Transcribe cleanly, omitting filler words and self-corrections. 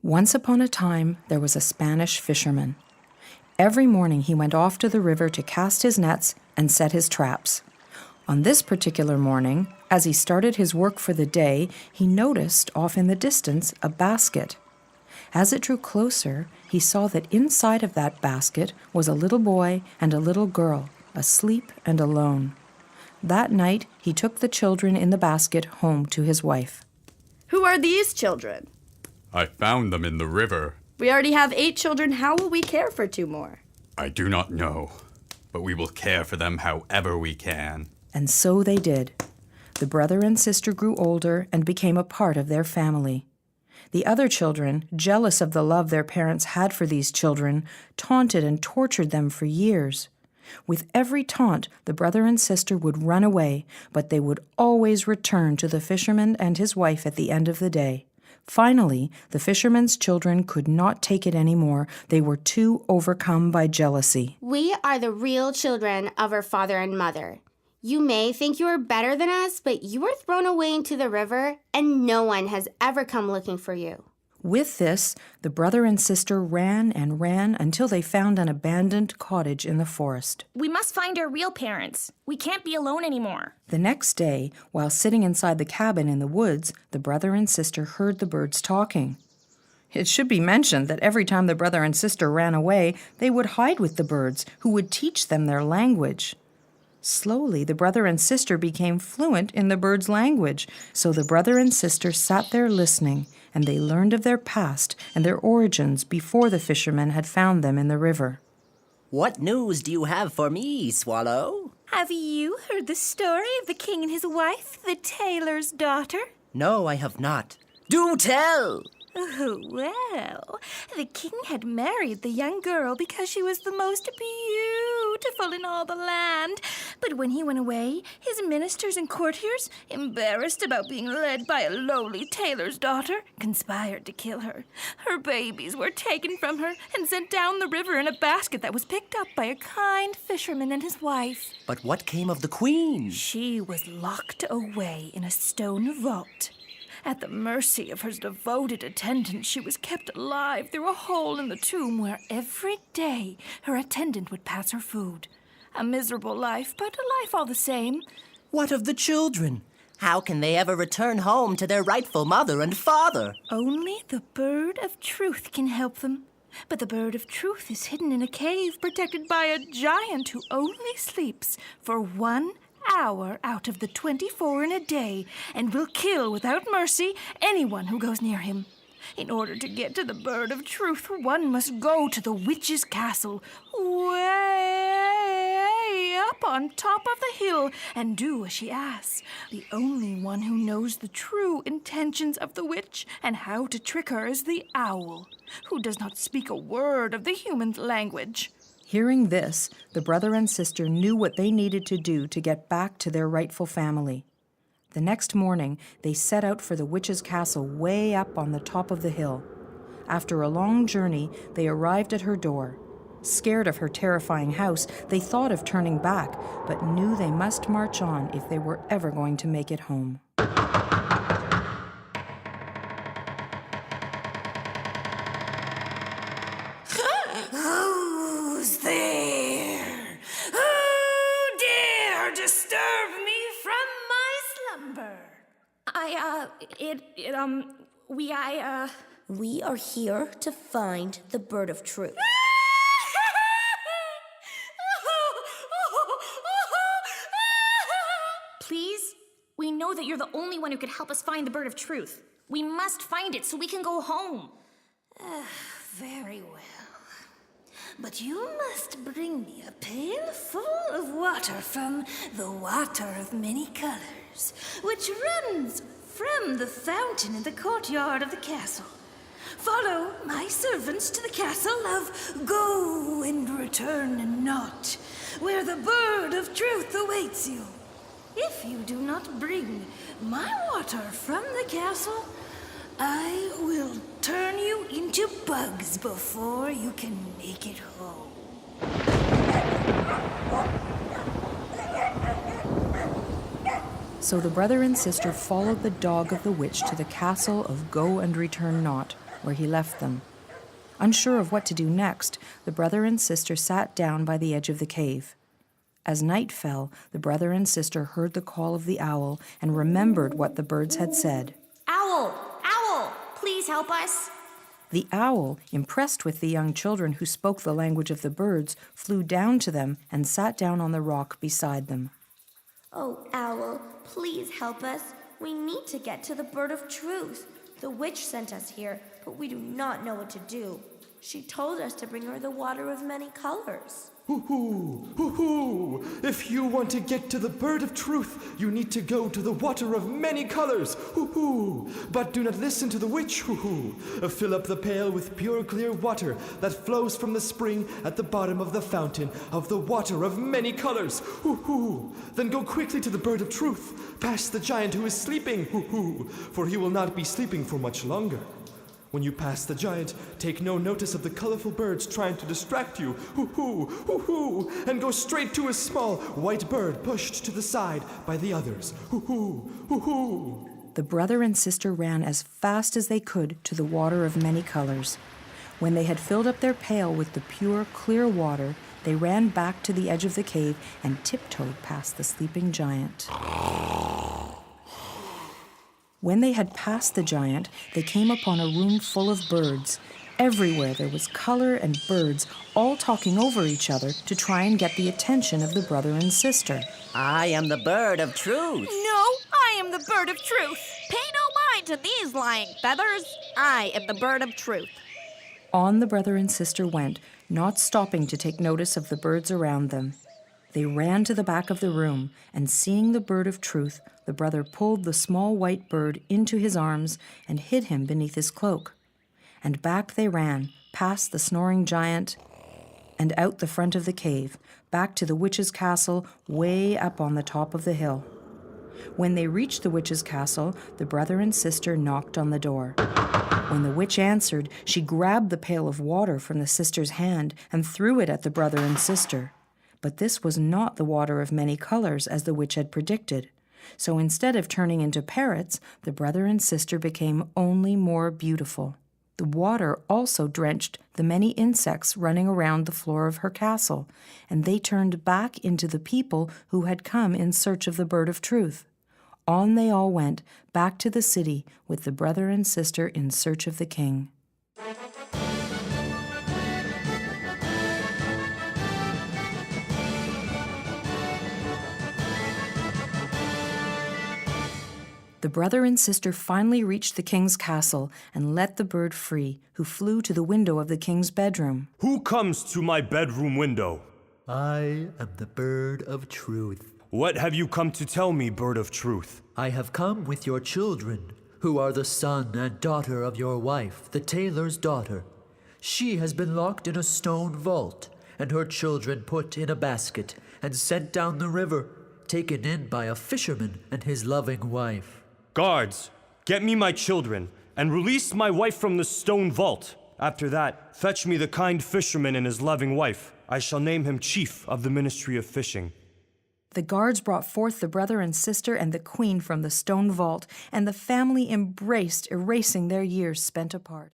Once upon a time, there was a Spanish fisherman. Every morning he went off to the river to cast his nets and set his traps. On this particular morning, as he started his work for the day, he noticed off in the distance a basket. As it drew closer, he saw that inside of that basket was a little boy and a little girl, asleep and alone. That night, he took the children in the basket home to his wife. Who are these children? I found them in the river. We already have 8 children. How will we care for 2 more? I do not know, but we will care for them however we can. And so they did. The brother and sister grew older and became a part of their family. The other children, jealous of the love their parents had for these children, taunted and tortured them for years. With every taunt, the brother and sister would run away, but they would always return to the fisherman and his wife at the end of the day. Finally, the fisherman's children could not take it anymore. They were too overcome by jealousy. We are the real children of our father and mother. You may think you are better than us, but you were thrown away into the river, and no one has ever come looking for you. With this, the brother and sister ran and ran until they found an abandoned cottage in the forest. We must find our real parents. We can't be alone anymore. The next day, while sitting inside the cabin in the woods, the brother and sister heard the birds talking. It should be mentioned that every time the brother and sister ran away, they would hide with the birds, who would teach them their language. Slowly, the brother and sister became fluent in the birds' language, so the brother and sister sat there listening, and they learned of their past and their origins before the fishermen had found them in the river. What news do you have for me, Swallow? Have you heard the story of the king and his wife, the tailor's daughter? No, I have not. Do tell! Oh, well, the king had married the young girl because she was the most beautiful in all the land. But when he went away, his ministers and courtiers, embarrassed about being led by a lowly tailor's daughter, conspired to kill her. Her babies were taken from her and sent down the river in a basket that was picked up by a kind fisherman and his wife. But what came of the queen? She was locked away in a stone vault. At the mercy of her devoted attendant, she was kept alive through a hole in the tomb where every day her attendant would pass her food. A miserable life, but a life all the same. What of the children? How can they ever return home to their rightful mother and father? Only the bird of truth can help them. But the bird of truth is hidden in a cave protected by a giant who only sleeps for 1 hour out of the 24 in a day and will kill without mercy anyone who goes near him. In order to get to the bird of truth, one must go to the witch's castle way up on top of the hill and do as she asks. The only one who knows the true intentions of the witch and how to trick her is the owl, who does not speak a word of the human language. Hearing this, the brother and sister knew what they needed to do to get back to their rightful family. The next morning, they set out for the witch's castle way up on the top of the hill. After a long journey, they arrived at her door. Scared of her terrifying house, they thought of turning back, but knew they must march on if they were ever going to make it home. Who's there? Who dare disturb me from my slumber? We are here to find the bird of truth. Please? We know that you're the only one who could help us find the bird of truth. We must find it so we can go home. Very well. But you must bring me a pail full of water from the water of many colors, which runs from the fountain in the courtyard of the castle. Follow my servants to the castle of Go and Return Not, where the bird of truth awaits you. If you do not bring my water from the castle, I will turn you into bugs before you can make it home. So the brother and sister followed the dog of the witch to the castle of Go and Return Not. where he left them. Unsure of what to do next, the brother and sister sat down by the edge of the cave. As night fell, the brother and sister heard the call of the owl and remembered what the birds had said. Owl! Owl! Please help us. The owl, impressed with the young children who spoke the language of the birds, flew down to them and sat down on the rock beside them. Oh, Owl, please help us. We need to get to the Bird of Truth. The witch sent us here, but we do not know what to do. She told us to bring her the water of many colors. Hoo-hoo! Hoo-hoo! If you want to get to the Bird of Truth, you need to go to the water of many colors. Hoo-hoo! But do not listen to the witch. Hoo-hoo! Fill up the pail with pure clear water that flows from the spring at the bottom of the fountain of the water of many colors. Hoo-hoo! Then go quickly to the Bird of Truth, past the giant who is sleeping. Hoo-hoo! For he will not be sleeping for much longer. When you pass the giant, take no notice of the colorful birds trying to distract you. Hoo-hoo, hoo-hoo, and go straight to a small white bird pushed to the side by the others. Hoo-hoo, hoo-hoo. The brother and sister ran as fast as they could to the water of many colors. When they had filled up their pail with the pure, clear water, they ran back to the edge of the cave and tiptoed past the sleeping giant. When they had passed the giant, they came upon a room full of birds. Everywhere there was color and birds, all talking over each other to try and get the attention of the brother and sister. I am the bird of truth. No, I am the bird of truth. Pay no mind to these lying feathers. I am the bird of truth. On the brother and sister went, not stopping to take notice of the birds around them. They ran to the back of the room, and seeing the bird of truth, the brother pulled the small white bird into his arms and hid him beneath his cloak. And back they ran, past the snoring giant, and out the front of the cave, back to the witch's castle way up on the top of the hill. When they reached the witch's castle, the brother and sister knocked on the door. When the witch answered, she grabbed the pail of water from the sister's hand and threw it at the brother and sister. But this was not the water of many colors as the witch had predicted. So instead of turning into parrots, the brother and sister became only more beautiful. The water also drenched the many insects running around the floor of her castle, and they turned back into the people who had come in search of the Bird of Truth. On they all went, back to the city, with the brother and sister in search of the king. The brother and sister finally reached the king's castle and let the bird free, who flew to the window of the king's bedroom. Who comes to my bedroom window? I am the Bird of Truth. What have you come to tell me, Bird of Truth? I have come with your children, who are the son and daughter of your wife, the tailor's daughter. She has been locked in a stone vault, and her children put in a basket and sent down the river, taken in by a fisherman and his loving wife. Guards, get me my children, and release my wife from the stone vault. After that, fetch me the kind fisherman and his loving wife. I shall name him chief of the Ministry of Fishing. The guards brought forth the brother and sister and the queen from the stone vault, and the family embraced, erasing their years spent apart.